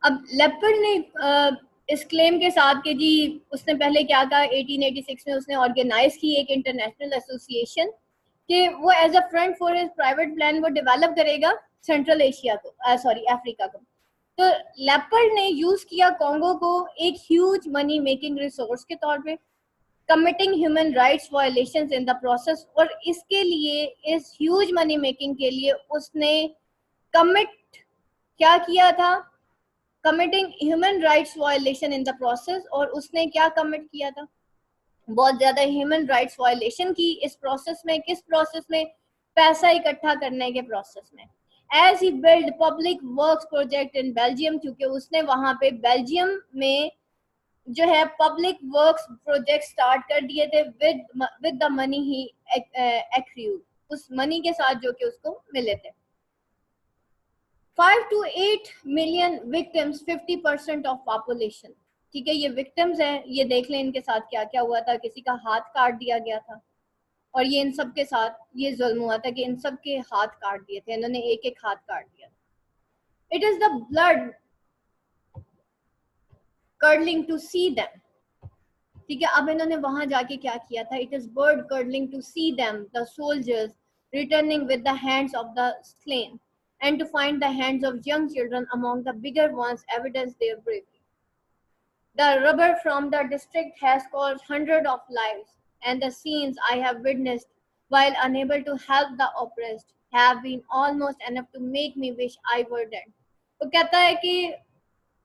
अब लेपर्ड ने इस क्लेम के साथ कि जी उसने पहले क्या कहा, 1886 में उसने ऑर्गेनाइज की एक इंटरनेशनल एसोसिएशन कि वो as a front for his private plan वो डेवलप करेगा सेंट्रल एशिया को, सॉरी अफ्रीका को। तो लेपर्ड ने यूज किया कॉन्गो को एक ह्यूज मनी मेकिंग रिसोर्स के तौर पे, committing human rights violations in the process. और इसके लिए, इस ह्यूज मनी मेकिंग के लिए उसने कमिट क्या किया था, committing human rights violation in the process. और उसने क्या कमिट किया था, बहुत ज्यादा ह्यूमन राइट्स वायलेशन की इस प्रोसेस में। किस प्रोसेस में, पैसा इकट्ठा करने के प्रोसेस में। एज ही build public works project in Belgium, क्योंकि उसने वहां पे बेल्जियम में जो है पब्लिक वर्क्स प्रोजेक्ट स्टार्ट कर दिए थे with the money he accrued, उस मनी के साथ जो कि उसको मिले थे। 5 to 8 million victims, 50% of population. ठीक है, ये विक्टिम्स हैं, ये देख लें इनके साथ क्या क्या हुआ था। किसी का हाथ काट दिया गया था, और ये इन सब के साथ ये जुल्म हुआ था कि इन सब के हाथ काट दिए थे, इन्होंने एक एक हाथ काट दिया। It is the blood curdling to see them. ठीक है, अब इन्होंने वहां जाके क्या किया था, it is blood curdling to see them the soldiers returning with the hands of the slain and to find the hands of young children among the bigger ones evidence their bravery. The rubber from the district has caused hundreds of lives, and the scenes I have witnessed, while unable to help the oppressed, have been almost enough to make me wish I were dead. तो कहता है कि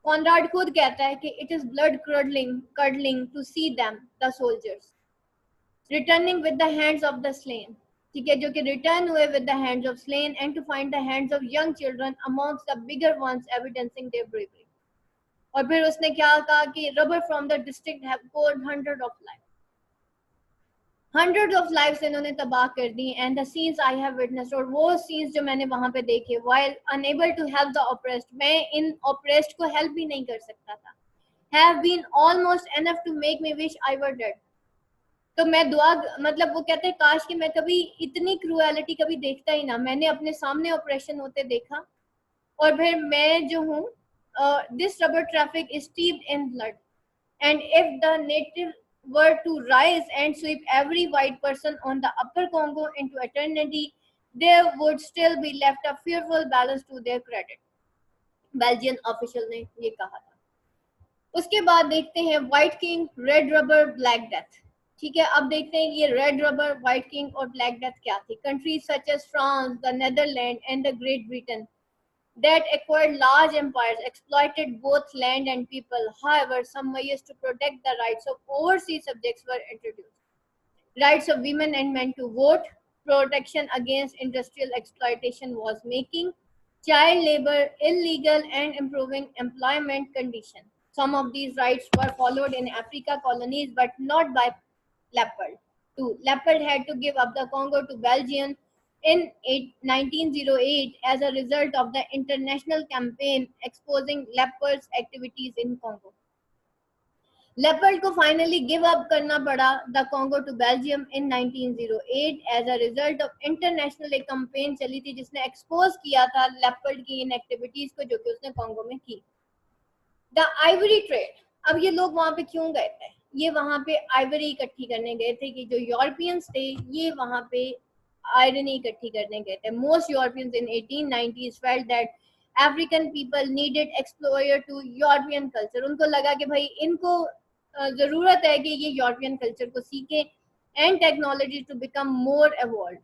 Conrad खुद कहता है कि it is blood curdling to see them, the soldiers, returning with the hands of the slain. ठीक है, जो कि रिटर्न हुए with the hands of slain, and to find the hands of young children amongst the bigger ones evidencing their bravery. और फिर उसने क्या कहा कि robber from the district have culled hundred of lives इन्होंने तबाह कर दी। And the scenes I have witnessed, और वो सीन्स जो मैंने वहां पे देखे, while unable to help the oppressed, मैं इन ऑप्रेस्ड को हेल्प भी नहीं कर सकता था, have been almost enough to make me wish I were dead. तो मैं दुआ, मतलब वो कहते हैं काश कि मैं कभी इतनी क्रूएलिटी कभी देखता ही ना, मैंने अपने सामने ऑपरेशन होते देखा। और फिर मैं जो हूँ, this rubber traffic is steeped in blood, and if the native were to rise and sweep every white person on the upper Congo into eternity, there would still be left a fearful balance to their credit, Belgian official ने ये कहा था। उसके बाद देखते हैं white king, red rubber, black death. ठीक है, अब देखते हैं ये रेड रबर, व्हाइट किंग और ब्लैक डेथ क्या थी। Countries such as France, the Netherlands and the Great Britain that acquired large empires exploited both land and people. However, some measures to protect the rights of overseas subjects were introduced. Rights of women and men to vote, protection against industrial exploitation was making child labor illegal, and improving employment conditions. Some of these rights were followed in Africa colonies, but not by Leopold. Too. Leopold had to give up the Congo to Belgium in 1908 as a result of the international campaign exposing Leopold's activities in Congo. Leopold को finally give up करना पड़ा the Congo to Belgium in 1908 as a result of international एक campaign चली थी जिसने expose किया था leopard की इन एक्टिविटीज को जो कि उसने कॉन्गो में की। द आइवरी ट्रेड, अब ये लोग वहां पे क्यों गए थे, ये वहां पे आइवरी इकट्ठी करने गए थे कि जो यूरोपियंस थे ये वहां पे आयरन इकट्ठी करने गए थे। Most Europeans in 1890s felt that African people needed exposure to European culture. उनको लगा कि भाई इनको जरूरत है कि ये यूरोपियन कल्चर को सीखे, and technology to become more evolve.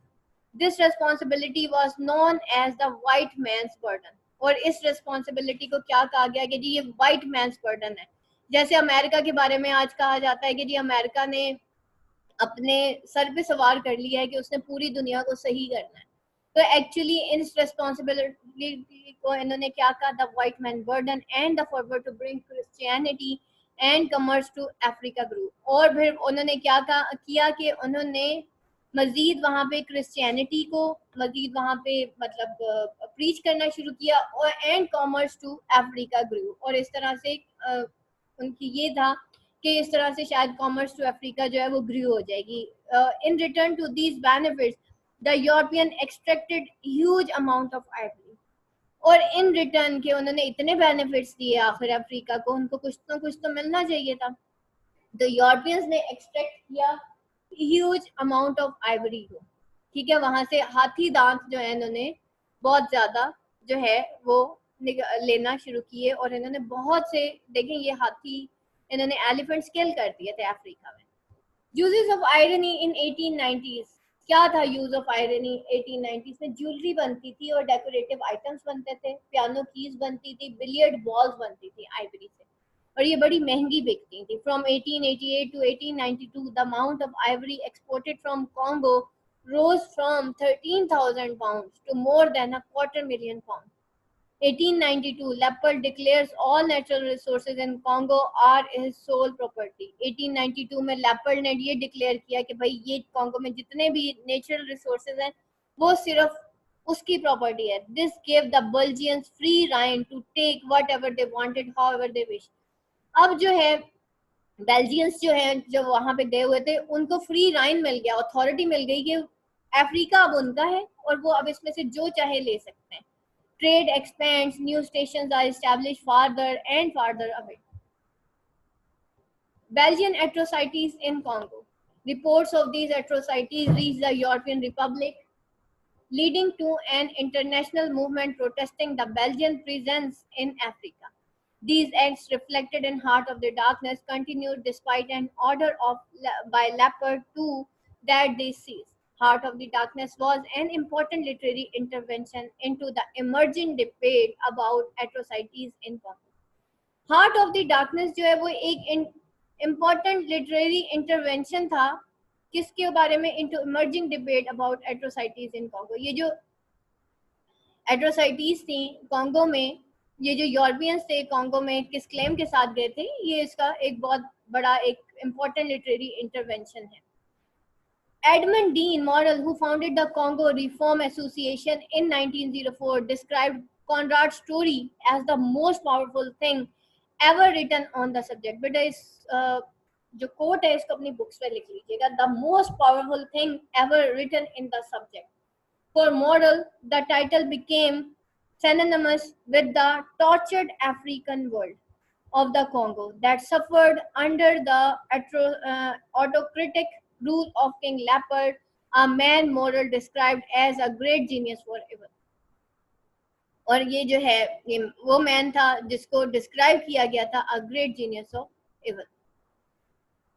This responsibility was known as the white man's burden. और इस रेस्पॉन्सिबिलिटी को क्या कहा गया कि जी ये व्हाइट मैन्स बर्डन है। जैसे अमेरिका के बारे में आज कहा जाता है कि जी अमेरिका ने अपने सर पे सवार कर लिया है कि उसने पूरी दुनिया को सही करना है। तो एक्चुअली इन रेस्पॉन्सिबिलिटी को इन्होंने क्या कहा, the white man burden and the forward to bring Christianity and commerce to Africa group. और फिर उन्होंने क्या किया कि उन्होंने मजीद वहाँ पे क्रिश्चियनिटी को मजीद वहाँ पे मतलब प्रीच करना शुरू किया, और and commerce to Africa group. और इस तरह से उनकी ये था कि इस तरह से शायद कॉमर्स टू अफ्रीका जो है वो ग्रू हो जाएगी। In return to these benefits the European extracted huge amount of ivory. और इन रिटर्न के उन्होंने इतने बेनिफिट्स दिए आखिर अफ्रीका को, उनको कुछ तो मिलना चाहिए था। तो यूरोपियंस ने एक्सट्रैक्ट किया ह्यूज अमाउंट ऑफ आइवरी को, ठीक है, वहां से हाथी दांत जो है इन्होंने बहुत ज्यादा जो है वो लेना शुरू किए, और इन्होंने बहुत से, देखें ये हाथी, इन्होंने एलिफेंट्स किल कर दिए थे अफ्रीका में। Uses of irony in 1890s, क्या था यूज ऑफ आयरनी 1890s में? ज्वेलरी बनती थी और डेकोरेटिव आइटम्स बनते थे, पियानो कीज बनती थी, बिलियर्ड बॉल्स बनती थी आइवरी से, और ये बड़ी महंगी बिकती थी। From 1888 to 1892 the amount of Ivory exported from Congo rose from 13,000 pounds to more than a quarter million pounds. 1892 Leopold declares all natural resources in Congo are his sole property. 1892 में leopard ने ये declare किया कि भाई ये Congo में जितने भी नेचुरल रिसोर्सेज हैं वो सिर्फ उसकी प्रॉपर्टी है. This gave the Belgians free rein to take whatever they wanted however they wish. अब जो है बेल्जियंस जो है जो वहां पे गए हुए थे उनको फ्री राइन मिल गया, अथॉरिटी मिल गई कि अफ्रीका अब उनका है और वो अब इसमें से जो चाहे ले सकते हैं. Trade expands, new stations are established farther and farther away. Belgian atrocities in Congo. Reports of these atrocities reached the European Republic, leading to an international movement protesting the Belgian presence in Africa. These acts, reflected in Heart of the Darkness, continued despite an order by Leopard II that they cease. Heart of the Darkness was an important literary intervention into the emerging debate about atrocities in Congo. Heart of the darkness जो है वो एक important literary intervention था किसके बारे में? Into emerging debate about atrocities in Congo. ये जो एट्रोसाइटीज थी कॉन्गो में, ये जो यूरोपियंस थे कॉन्गो में किस क्लेम के साथ गए थे, ये इसका एक बहुत बड़ा एक इम्पॉर्टेंट लिटरेरी इंटरवेंशन है. Edmund Dean Morrell, who founded the Congo Reform Association in 1904, described Conrad's story as the most powerful thing ever written on the subject. बेटा इस जो कोट है इसको अपनी बुक्स पे लिख लीजिएगा. The most powerful thing ever written in the subject. For Morrell, the title became synonymous with the tortured African world of the Congo that suffered under the autocratic rule of King Leopard, a man Morrell described as a great genius for evil. और ये जो है ये वो man था जिसको describe किया गया था a great genius of evil.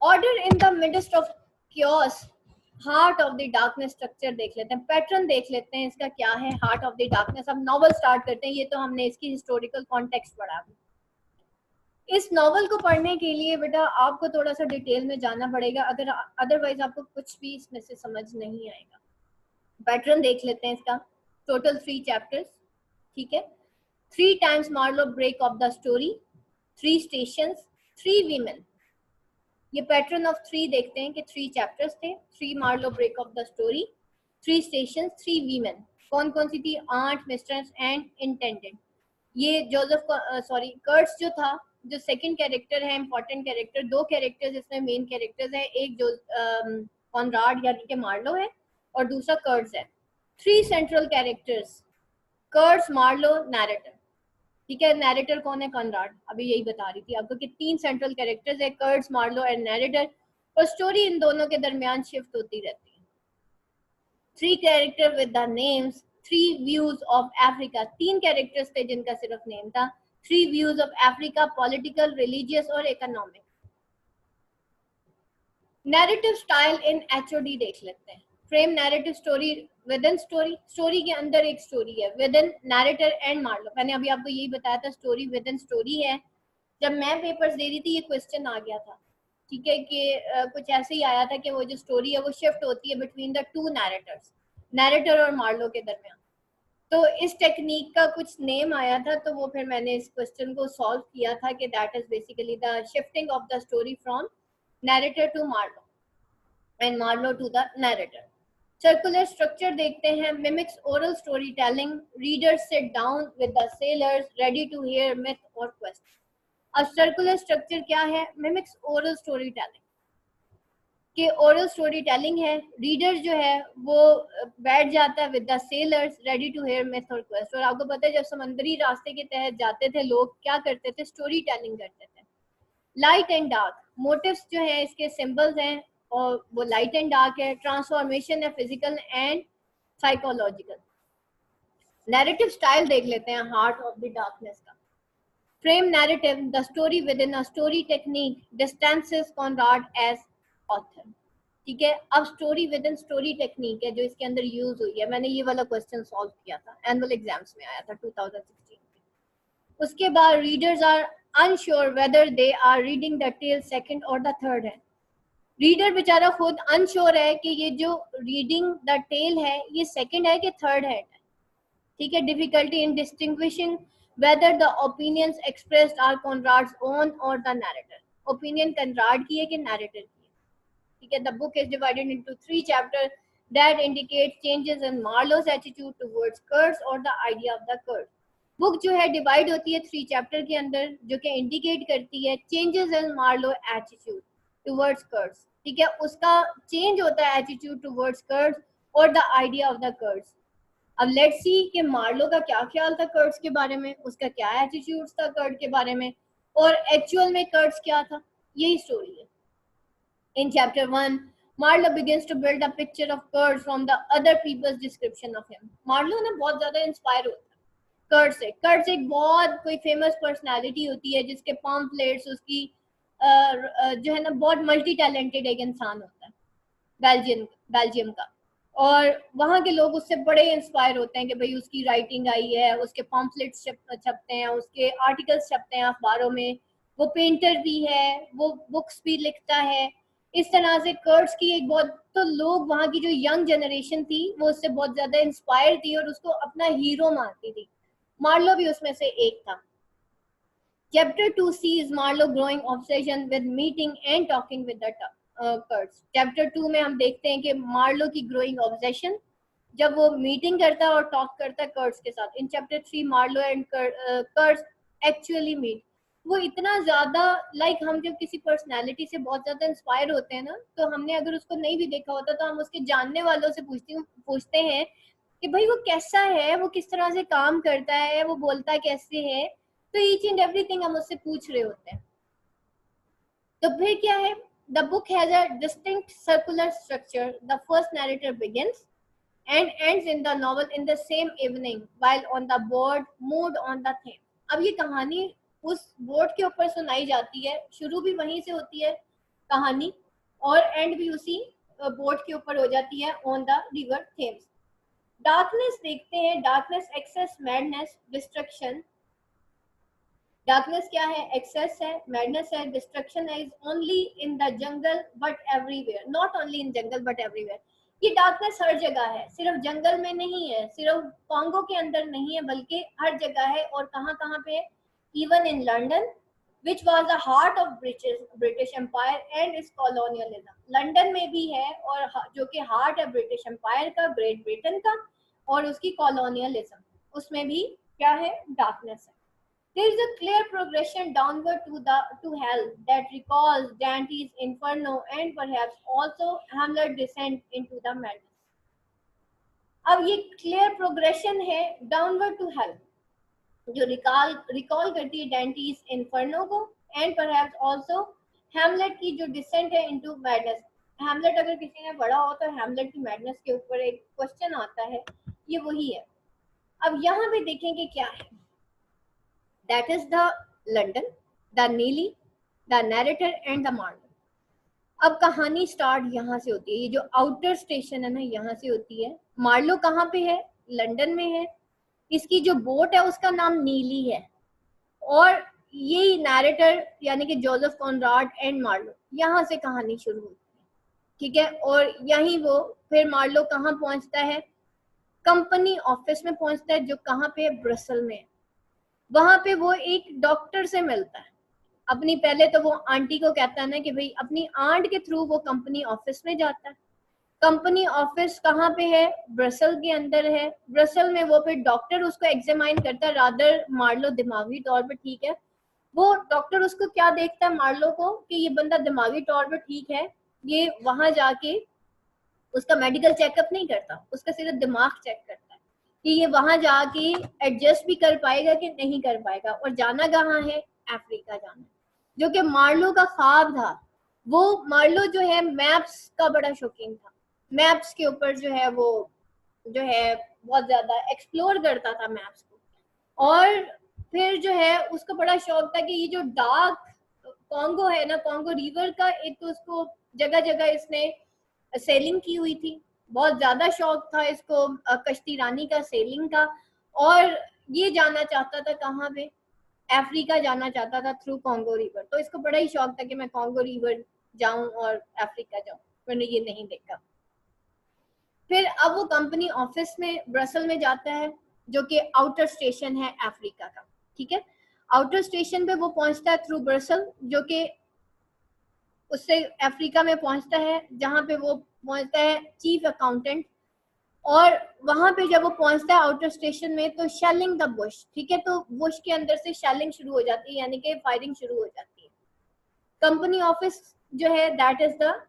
Order in the midst of chaos. Heart of the darkness structure देख लेते हैं, पैटर्न देख लेते हैं इसका क्या है. हार्ट ऑफ द डार्कनेस, अब नॉवल स्टार्ट करते हैं. ये तो हमने इसकी हिस्टोरिकल कॉन्टेक्स्ट पढ़ा. इस नॉवल को पढ़ने के लिए बेटा आपको थोड़ा सा डिटेल में जाना पड़ेगा, अगर अदरवाइज आपको कुछ भी इसमें से समझ नहीं आएगा. पैटर्न देख लेते हैं इसका. टोटल 3 चैप्टर्स, ठीक है. 3 times Marlow break off the story, 3 stations, 3 women. ये पैटर्न ऑफ 3 देखते हैं कि 3 चैप्टर्स थे. 3 Marlow break off the story, 3 stations, 3 women. कौन कौन सी थी? Aunt, mistress and intended. ये जोसेफ कर्ट्स जो था, जो सेकंड कैरेक्टर है, इंपॉर्टेंट कैरेक्टर. 2 कैरेक्टर्स इसमें मेन कैरेक्टर्स हैं, एक जो कॉनराड यानी कि मार्लो है और दूसरा कर्ट्स है. 3 सेंट्रल कैरेक्टर्स, कर्ट्स, मार्लो, नैरेटर. ठीक है, नैरेटर कौन है? कॉनराड. अभी यही बता रही थी आपको कि 3 सेंट्रल कैरेक्टर्स है, कर्ट्स, मार्लो एंड नैरेटर, और स्टोरी इन दोनों के दरमियान शिफ्ट होती रहती है. 3 character with the names, 3 views of Africa. 3 characters थे जिनका सिर्फ नेम था. 3 views of Africa, political, religious और economic. Narrative style in HOD देख लेते हैं. Frame narrative story within story. Story के अंदर एक स्टोरी है within narrator and Marlow. मैंने अभी आपको यही बताया था स्टोरी विद इन स्टोरी है. जब मैं पेपर्स दे रही थी ये क्वेश्चन आ गया था, ठीक है, कि कुछ ऐसे ही आया था कि वो जो स्टोरी है वो शिफ्ट होती है बिटवीन द 2 नैरेटर्स, नैरेटर और मार्लो के दरमियान. तो इस टेक्निक का कुछ नेम आया था, तो वो फिर मैंने इस क्वेश्चन को सॉल्व किया था कि that is basically the shifting of the story from narrator to Marlow and Marlow to the narrator. Circular structure देखते हैं. Mimics oral story telling. Readers sit down with the sailors ready to hear myth और question. अब circular structure क्या है? Mimics oral story telling. कि oral story telling है, reader जो है वो बैठ जाता है with the sailors ready to hear myth और क्वेस्ट। और आपको पता है जब समुद्री रास्ते के तहत जाते थे लोग क्या करते थे, स्टोरी टेलिंग करते थे। लाइट एंड डार्क मोटिव्स जो है इसके सिंबल्स हैं और वो लाइट एंड डार्क है। ट्रांसफॉर्मेशन है physical and psychological. Narrative style देख लेते हैं हार्ट ऑफ द डार्कनेस का। Frame narrative the story within a story technique distances Conrad as author. ठीक है, अब story within story technique है जो इसके अंदर यूज हुई है। मैंने ये वाला क्वेश्चन सॉल्व किया था, एनुअल एग्जाम्स में आया था 2016 में। उसके बाद readers are unsure whether they are reading the tale second और द थर्ड है। रीडर बेचारा खुद अनश्योर है कि ये जो रीडिंग द टेल है ये सेकंड है कि थर्ड है। ठीक है, difficulty in distinguishing whether the opinions expressed are Conrad's own और द नैरेटर। ओपिनियन कॉनराड की है कि नैरेटर की है। ठीक है, the book is divided into 3 chapter that indicate changes in Marlow's attitude towards कर्स और the idea of the Kurtz. Book जो है डिवाइड होती है 3 चैप्टर के अंदर जो कि इंडिकेट करती है changes in Marlow attitude towards Kurtz. ठीक है, उसका चेंज होता है एटीट्यूड टुवर्ड्स कर्स और the idea of the curse. अब लेट्स सी कि मार्लो का क्या ख्याल था कर्ट्स के बारे में, उसका क्या एटीट्यूड था कर्ट के बारे में, और एक्चुअल में कर्ट्स क्या था। यही स्टोरी है। In chapter 1 Marlow begins to build a picture of Kurt from the other people's description of him। Marlow ना बहुत ज्यादा इंस्पायर होता है कर्ट से। कर्ट एक बहुत कोई फेमस पर्सनालिटी होती है जिसके पम्फलेट्स उसकी जो है ना बहुत मल्टी टैलेंटेड एक इंसान होता है बेल्जियम का। और वहाँ के लोग उससे बड़े इंस्पायर होते हैं कि भाई उसकी राइटिंग आई है, उसके पॉम्फलेट्स छपते हैं, उसके आर्टिकल्स छपते हैं अखबारों में, वो पेंटर भी है, वो बुक्स भी लिखता है। इस तरह से कर्ट्स की एक बहुत, तो लोग वहाँ की जो यंग जनरेशन थी वो उससे बहुत ज्यादा इंस्पायर थी और उसको अपना हीरो मानती थी। मार्लो भी उसमें से एक था। Chapter 2 sees Marlowe growing obsession with meeting and talking with the Kurtz। Chapter 2 में हम देखते हैं कि मार्लो की ग्रोइंग ऑब्सेशन जब वो मीटिंग करता है और टॉक करता है कर्ट्स के साथ। In chapter 3 Marlow and Kurtz actually meet. वो इतना ज्यादा हम जब किसी पर्सनालिटी से बहुत ज्यादा इंस्पायर होते हैं ना, तो हमने अगर उसको नहीं भी देखा होता तो हम उसके जानने वालों से पूछते हैं कि भाई वो कैसा है, वो किस तरह से काम करता है, वो बोलता कैसे है। तो ईच एंड एवरीथिंग हम उससे पूछ रहे होते हैं। तो फिर क्या है, the book has a distinct circular structure. The first narrator begins and ends in the novel in the same evening while on the board moved on the theme। अब ये कहानी उस बोर्ड के ऊपर सुनाई जाती है, शुरू भी वहीं से होती है कहानी और एंड भी उसी बोर्ड के ऊपर हो जाती है on the river Thames. Darkness देखते हैं, darkness excess madness destruction. Darkness क्या है, एक्सेस है, मैडनेस है, डिस्ट्रक्शन है। Is only in the jungle but everywhere, not only in jungle but everywhere. ये डार्कनेस हर जगह है, सिर्फ जंगल में नहीं है, सिर्फ कॉन्गो के अंदर नहीं है, बल्कि हर जगह है। और कहाँ कहाँ पे, even in London which was the heart of British empire and its colonialism. London में भी है और जो कि हार्ट है ब्रिटिश एम्पायर का, ग्रेट ब्रिटेन का, और उसकी कॉलोनियलिज्म, उसमें भी क्या है, डार्कनेस है। There is a clear progression downward to hell that recalls Dante's Inferno and perhaps also Hamlet's descent into the madness। अब ये क्लियर प्रोग्रेशन है डाउनवर्ड टू हेल जो रिकॉल करती है डेंटीज इन्फर्नो को एंड परहैप्स आल्सो हैमलेट की जो decent है इनटू मैडनेस। हैमलेट अगर किसी ने पढ़ा हो तो हैमलेट की मैडनेस के ऊपर एक क्वेश्चन आता है, ये वही है। अब यहाँ पे देखेंगे क्या है, that is the London, the Neely, the narrator and the Marlowe। अब कहानी स्टार्ट यहाँ से होती है, ये जो आउटर स्टेशन है ना यहाँ से होती है। मार्लो कहाँ पे है, लंदन में है। इसकी जो बोट है उसका नाम नीली है और ये नैरेटर यानी कि जोसेफ कॉनराड एंड मार्लो, यहाँ से कहानी शुरू होती है। ठीक है, और यहीं वो फिर मार्लो कहाँ पहुंचता है, कंपनी ऑफिस में पहुंचता है जो कहाँ पे है, ब्रसल में। वहां पे वो एक डॉक्टर से मिलता है अपनी, पहले तो वो आंटी को कहता है ना कि भाई अपनी आंट के थ्रू वो कंपनी ऑफिस में जाता है। कंपनी ऑफिस कहाँ पे है, ब्रसल के अंदर है। ब्रसल में वो फिर डॉक्टर उसको एग्जामाइन करता है, रादर मार्लो दिमागी तौर पे ठीक है। वो डॉक्टर उसको क्या देखता है मार्लो को कि ये बंदा दिमागी तौर पे ठीक है, ये वहां जाके उसका मेडिकल चेकअप नहीं करता, उसका सिर्फ दिमाग चेक करता है कि ये वहां जाके एडजस्ट भी कर पाएगा कि नहीं कर पाएगा। और जाना कहाँ है? अफ्रीका जाना, जो कि मार्लो का ख्वाब था। वो मार्लो जो है मैप्स का बड़ा शौकीन था, मैप्स के ऊपर जो है वो जो है बहुत ज्यादा एक्सप्लोर करता था मैप्स को। और फिर जो है उसको बड़ा शौक था कि ये जो डार्क कॉन्गो है ना, कॉन्गो रिवर का, एक तो उसको जगह जगह इसने सेलिंग की हुई थी, बहुत ज्यादा शौक था इसको कश्ती रानी का, सेलिंग का। और ये जाना चाहता था कहाँ पे? अफ्रीका जाना चाहता था थ्रू कॉन्गो रिवर। तो इसको बड़ा ही शौक था कि मैं कॉन्गो रिवर जाऊं और अफ्रीका जाऊं, मैंने ये नहीं देखा। फिर अब वो कंपनी ऑफिस में ब्रसल में जाता है, जो कि आउटर स्टेशन है अफ्रीका का, ठीक है। आउटर स्टेशन पे वो पहुंचता है थ्रू ब्रसल, जो कि उससे अफ्रीका में पहुंचता है, जहां पे वो पहुंचता है चीफ अकाउंटेंट। और वहां पे जब वो पहुंचता है आउटर स्टेशन में, तो शेलिंग का बुश, ठीक है, तो बुश के अंदर से शेलिंग शुरू हो जाती है, यानी कि फायरिंग शुरू हो जाती है। कंपनी ऑफिस जो है दैट इज द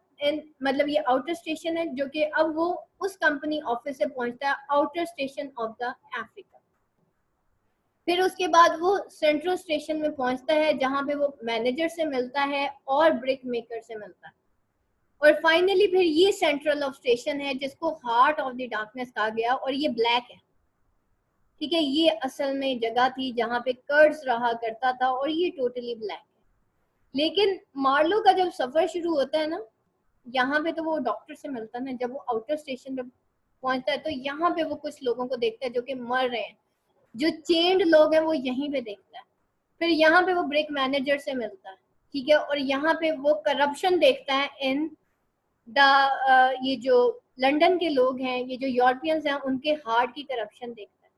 मतलब ये आउटर स्टेशन है, जो कि अब वो उस कंपनी ऑफिस से पहुंचता है outer station of the Africa. फिर उसके बाद वो सेंट्रल स्टेशन में पहुंचता है, जहां पे वो मैनेजर से मिलता है और ब्रिक मेकर से मिलता है। और फाइनली फिर ये सेंट्रल ऑफ स्टेशन है, जिसको हार्ट ऑफ द डार्कनेस कहा गया, और ये ब्लैक है, ठीक है। ये असल में जगह थी जहां पे कर्ड्स रहा करता था, और ये टोटली ब्लैक है। लेकिन मार्लो का जब सफर शुरू होता है ना, यहाँ पे तो वो डॉक्टर से मिलता है ना, जब वो आउटर स्टेशन पे पहुंचता है, तो यहाँ पे वो कुछ लोगों को देखता है जो कि मर रहे हैं, जो चेंड लोग हैं वो यहीं पे देखता है। फिर यहाँ पे वो ब्रेक मैनेजर से मिलता है, ठीक है। और यहाँ पे वो करप्शन देखता है इन द ये जो लंदन के लोग हैं, ये जो यूरोपियंस हैं, उनके हार्ट की करप्शन देखता है।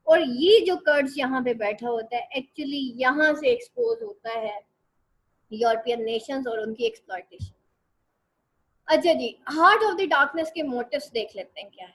और ये जो कर्ड्स यहाँ पे बैठा होता है, एक्चुअली यहाँ से एक्सपोज होता है यूरोपियन नेशंस और उनकी एक्सप्लॉयटेशन। अच्छा जी, हार्ट ऑफ द डार्कनेस के मोटिव्स देख लेते हैं क्या है।